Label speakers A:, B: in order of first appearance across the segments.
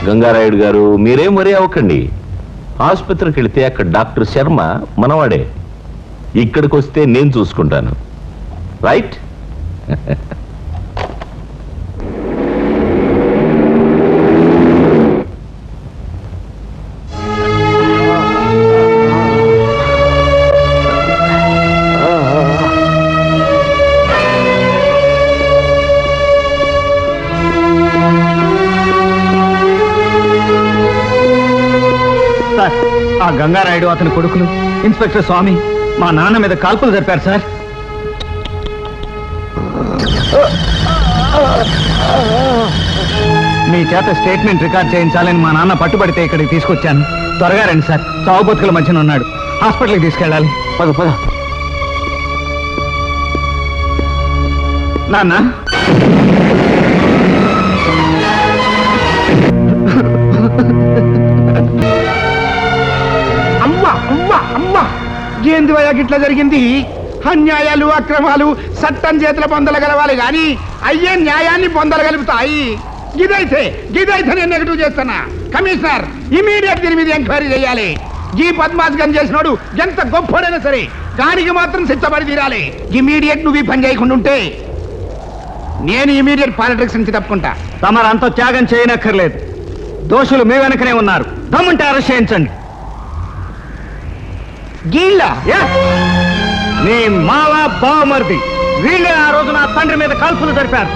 A: గంగారాయుడు గారు మీరేం వరి అవ్వకండి. ఆసుపత్రికి వెళితే అక్కడ డాక్టర్ శర్మ మనవాడే. ఇక్కడికి వస్తే నేను చూసుకుంటాను. రైట్?
B: ఆ గంగారాయుడు అతని కొడుకులు ఇన్స్పెక్టర్ స్వామి మా నాన్న మీద కాల్పులు జరిపారు సార్. మీ చేత స్టేట్మెంట్ రికార్డ్ చేయించాలని మా నాన్న పట్టుబడితే ఇక్కడికి తీసుకొచ్చాను. త్వరగా రండి సార్, చావు బతుకుల మధ్యన ఉన్నాడు. హాస్పిటల్కి తీసుకెళ్ళాలి. పద పద. నాన్న
C: ఏంది వయా గిట్లా జరిగింది? అన్యాయాలు అక్రమాలు చట్టం చేతుల పొందలగలవాలి గాని అయ్యే న్యాయాన్ని పొందలగలుగుతాయి. గిదైతే నేను నెగటివ్ చేస్తున్నా. కమిషనర్ ఇమీడియట్ దీని మీద ఎంక్వైరీ చేయాలి. ఈ పద్మాస్గం చేసినోడు ఎంత గొప్పడైనా సరే దానికి మాత్రం శిక్షపడి తీరాలి. ఇమీడియట్ నువ్వు ఈ పని చేయకుండా ఉంటే నేను ఇమీడియట్ పాలిటిక్స్ నుంచి తప్పుకుంటా.
B: తమరంతా త్యాగం చేయనక్కర్లేదు. దోషులు మీ వెనకనే ఉన్నారు. దమ్ముంటే అరెస్ట్ చేయించండి.
C: గీళ్ళ
B: నీ మావ బావమర్ది వీళ్ళే ఆ రోజు నా తండ్రి మీద కాల్పులు జరిపారు.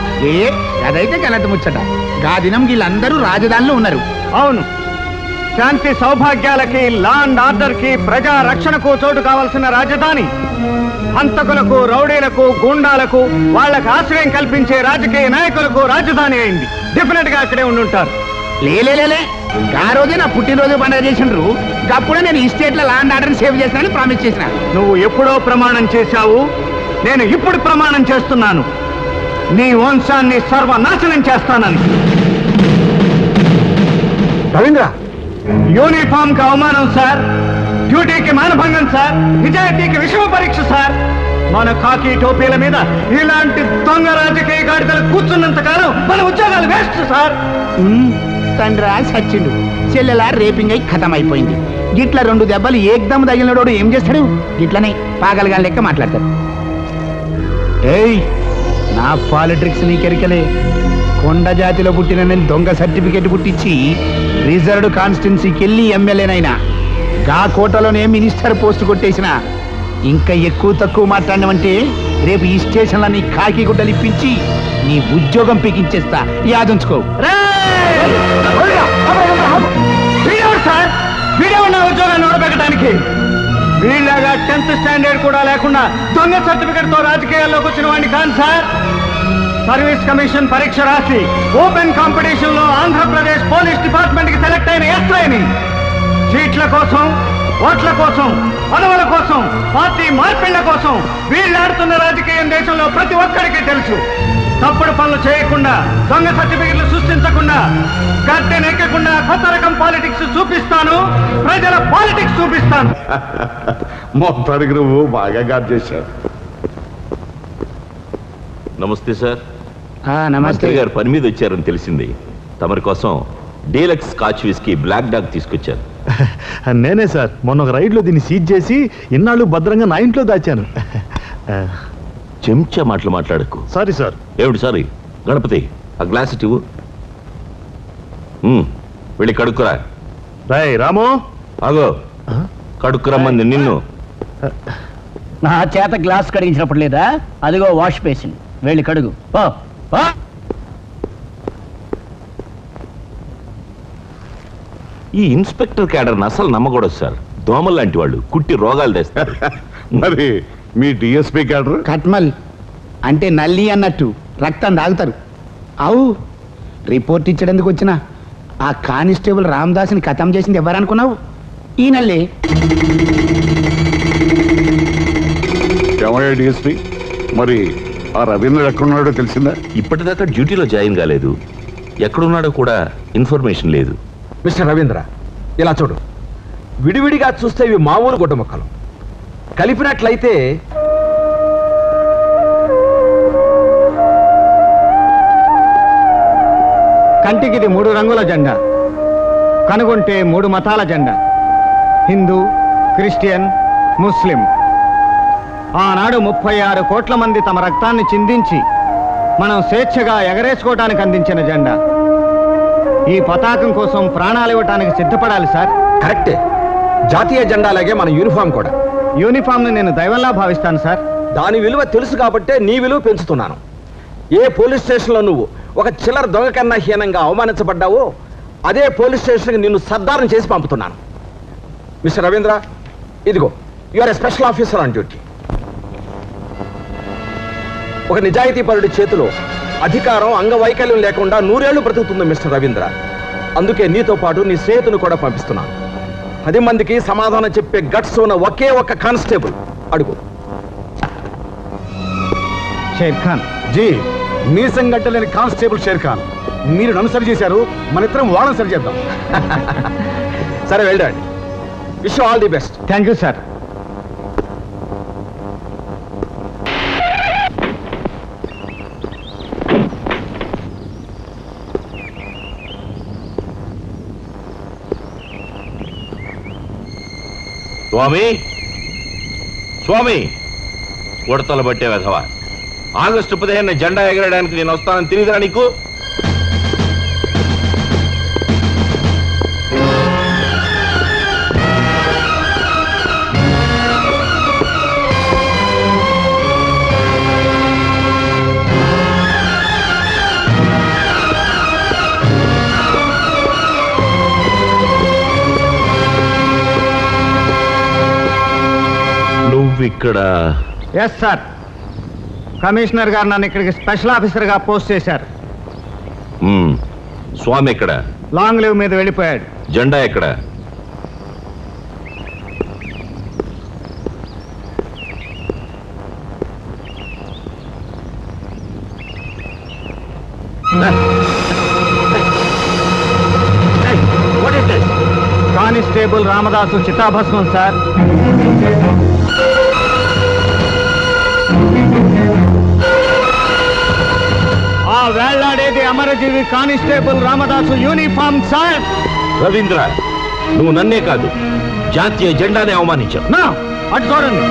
C: అదైతే గలత ముచ్చట. గా దినం వీళ్ళందరూ రాజధానిలో ఉన్నారు.
B: అవును, శాంతి సౌభాగ్యాలకి, లా అండ్ ఆర్డర్ కి, ప్రజా రక్షణకు చోటు కావాల్సిన రాజధాని హంతకులకు, రౌడీలకు, గూండాలకు, వాళ్లకు ఆశ్రయం కల్పించే రాజకీయ నాయకులకు రాజధాని అయింది. డెఫినెట్ గా అక్కడే ఉండుంటారు.
C: లేలే ఆ రోజే నా పుట్టినరోజు పండుగ చేసిండ్రు. అప్పుడే నేను ఈ స్టేట్ లో ల్యాండ్ ఆర్డర్ సేవ్ చేసినా ప్రామిస్ చేసిన.
B: నువ్వు ఎప్పుడో ప్రమాణం చేశావు, నేను ఇప్పుడు ప్రమాణం చేస్తున్నాను. నీ వంశాన్ని సర్వనాశనం చేస్తానని.
C: రవీంద్ర,
B: యూనిఫామ్ కి అవమానం సార్, డ్యూటీకి మానభంగం సార్, నిజాయితీకి విషమ పరీక్ష సార్. మన కాకి టోపీల మీద ఇలాంటి దొంగ రాజకీయ గాడిదలు కూర్చున్నంత కాలం మన ఉద్యోగాలు వేస్ట్ సార్.
C: తండ్రి సచ్చిండు, చెల్లెలా రేపింగ్ అయి ఖతం అయిపోయింది. గిట్ల 2 దెబ్బలు ఏకదమ్ తగిలినోడు ఏం చేస్తాడు? గిట్లనే పాగలగా లెక్క మాట్లాడతాడు. ఏయ్, నా పాలిటిక్స్ నీకెరికలే. కొండ జాతిలో పుట్టిన నేను దొంగ సర్టిఫికెట్ పుట్టించి రిజర్వ్డ్ కాన్స్టిట్యున్సీకి వెళ్ళి ఎమ్మెల్యేనైనా గా కోటలోనే మినిస్టర్ పోస్ట్ కొట్టేసిన. ఇంకా ఎక్కువ తక్కువ మాట్లాడినామంటే రేపు ఈ స్టేషన్లో నీ కాకి గుడ్డలు ఇప్పించి నీ ఉద్యోగం పీకించేస్తా. యాదుంచుకో.
B: సార్ వీడే ఉన్న ఉద్యోగాన్ని ఓడబెట్టడానికి. వీళ్ళగా 10th స్టాండర్డ్ కూడా లేకుండా దొంగ సర్టిఫికెట్ తో రాజకీయాల్లోకి వచ్చిన వాడిని కాదు సార్. సర్వీస్ కమిషన్ పరీక్ష రాసి ఓపెన్ కాంపిటీషన్ లో ఆంధ్రప్రదేశ్ పోలీస్ డిపార్ట్మెంట్ కి సెలెక్ట్ అయిన ఎస్ఐని. సీట్ల కోసం, ఓట్ల కోసం, పదవుల కోసం, పార్టీ మార్పిళ్ల కోసం వీళ్ళాడుతున్న రాజకీయం దేశంలో ప్రతి ఒక్కరికి తెలుసు. తప్పుడు పనులు చేయకుండా, దొంగ సర్టిఫికెట్లు సృష్టించకుండా, గద్దెనెక్కకుండా కొత్త రకం పాలిటిక్స్ చూపిస్తాను. ప్రజల పాలిటిక్స్ చూపిస్తాను.
D: మొత్తానికి నువ్వు బాగా గాడ్ చేశావు.
A: నమస్తే సార్.
C: నమస్తే
A: గారు పని మీద వచ్చారని తెలిసింది. తమరి కోసం deluxe scotch whisky Black Dog తీసుకొచ్చాను.
E: నేనే సార్. మొన్న ఒక రైడ్ లో దీన్ని సీజ్ చేసి ఇన్నాళ్ళు భద్రంగా నా ఇంట్లో దాచాను.
A: చెంచా మాటలు మాట్లాడకు.
E: Sorry sir.
A: ఏమిటి సారీ? గణపతి, ఆ గ్లాస్ ఇవ్వు. వెళ్ళి కడుక్కురా.
E: రాయ్ రాము,
A: ఆగో. కడుక్కురమ్మంది నిన్ను.
F: నా చేత గ్లాస్ కడిగించినప్పుడు లేదా? అదిగో వాష్ బేసిన్, వెళ్ళి కడుగు.
A: ఈ ఇన్స్పెక్టర్ క్యాడర్ని అసలు నమ్మకూడదు సార్. దోమలు లాంటి వాళ్ళు, కుట్టి రోగాలు తెస్తారు.
D: మరి మీ డిఎస్పీ క్యాడర్
C: కట్మల్ అంటే నల్లి అన్నట్టు రక్తం తాగుతారు. అవు రిపోర్ట్ ఇచ్చేందుకు వచ్చిన ఆ కానిస్టేబుల్ రామదాస్ని ఖతం చేసింది ఎవరనుకున్నావు? ఈ నల్లి.
D: ఏమయ్యా డిఎస్పీ, మరి ఆ రవీంద్ర ఎక్కడున్నాడో తెలిసిందా?
A: ఇప్పటిదాకా డ్యూటీలో జాయిన్ కాలేదు. ఎక్కడున్నాడో కూడా ఇన్ఫర్మేషన్ లేదు.
G: మిస్టర్ రవీంద్ర, ఇలా చూడు. విడివిడిగా చూస్తే ఇవి మామూలు గుడ్డ మొక్కలు, కలిపినట్లయితే
B: కంటికి ఇది 3 రంగుల జెండా. కనుగొంటే 3 మతాల జెండా, హిందూ, క్రిస్టియన్, ముస్లిం. ఆనాడు 36 కోట్ల మంది తమ రక్తాన్ని చిందించి మనం స్వేచ్ఛగా ఎగరేసుకోవటానికి అందించిన జెండా. ఈ పతాకం కోసం ప్రాణాలు ఇవ్వటానికి సిద్ధపడాలి సార్.
G: కరెక్టే. జాతీయ జెండాలాగే మన యూనిఫామ్ కూడా.
B: యూనిఫామ్ని నేను దైవంలా భావిస్తాను సార్.
G: దాని విలువ తెలుసు కాబట్టే నీ విలువ పెంచుతున్నాను. ఏ పోలీస్ స్టేషన్లో నువ్వు ఒక చిల్లర దొంగ కన్నా హీనంగా అవమానించబడ్డావో అదే పోలీస్ స్టేషన్కి నిన్ను సర్దారం చేసి పంపుతున్నాను. మిస్టర్ రవీంద్ర, ఇదిగో you are a special officer on duty. ఒక నిజాయితీపరుడి చేతిలో అధికారం అంగవైకల్యం లేకుండా 100 ఏళ్లు బ్రతుకుతుంది మిస్టర్ రవీంద్ర. అందుకే నీతో పాటు నీ స్నేహితుని కూడా పంపిస్తున్నాను. 10 మందికి సమాధానం చెప్పే గట్స్ ఉన్న ఒకే ఒక్క కానిస్టేబుల్. అడుగు.
B: షేర్ ఖాన్.
E: జీ, మీ సంఘటనలేని కానిస్టేబుల్ షేర్ ఖాన్. మీరు నన్ను సరి చేశారు, మన ఇద్దరం వాళ్ళని సరి చేద్దాం.
G: సరే, వెళ్ళండి. Wish you all the best.
B: Thank you sir.
A: స్వామి, స్వామి, ఉడతలు పట్టే వెధవ. ఆగస్టు 15 జెండా ఎగరడానికి నేను వస్తానని తెలియదురా నీకు? నువ్విక్కడ?
B: Yes sir. కమిషనర్ గారు నన్ను ఇక్కడికి స్పెషల్ ఆఫీసర్గా పోస్ట్ చేశారు.
A: స్వామి ఎక్కడ?
B: లాంగ్ లీవ్ మీద వెళ్ళిపోయాడు.
A: జెండా ఎక్కడ?
B: కానిస్టేబుల్ రామదాసు చితాభస్మం సార్. ఆ వేళ్లాడేది అమరజీవి constable Ramadasu uniform sir.
A: Ravindra, నువ్వు నన్నే కాదు జాతీయ జెండానే అవమానించావు.
B: నా అటు చూడండి.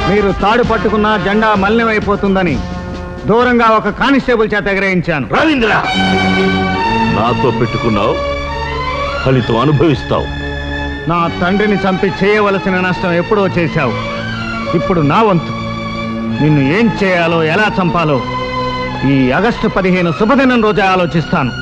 B: మీరు తాడు పట్టుకున్న జెండా మలినమైపోతుందని దూరంగా ఒక కానిస్టేబుల్ చేత ఎగరేయించాను.
A: రవీంద్ర, నాతో పెట్టుకున్నావు, ఫలితం అనుభవిస్తావు.
B: నా తండ్రిని చంపి చేయవలసిన నష్టం ఎప్పుడో చేశావు. ఇప్పుడు నా వంతు. నిన్ను ఏం చేయాలో, ఎలా చంపాలో ఈ ఆగస్టు 15 శుభదినం రోజే ఆలోచిస్తాను.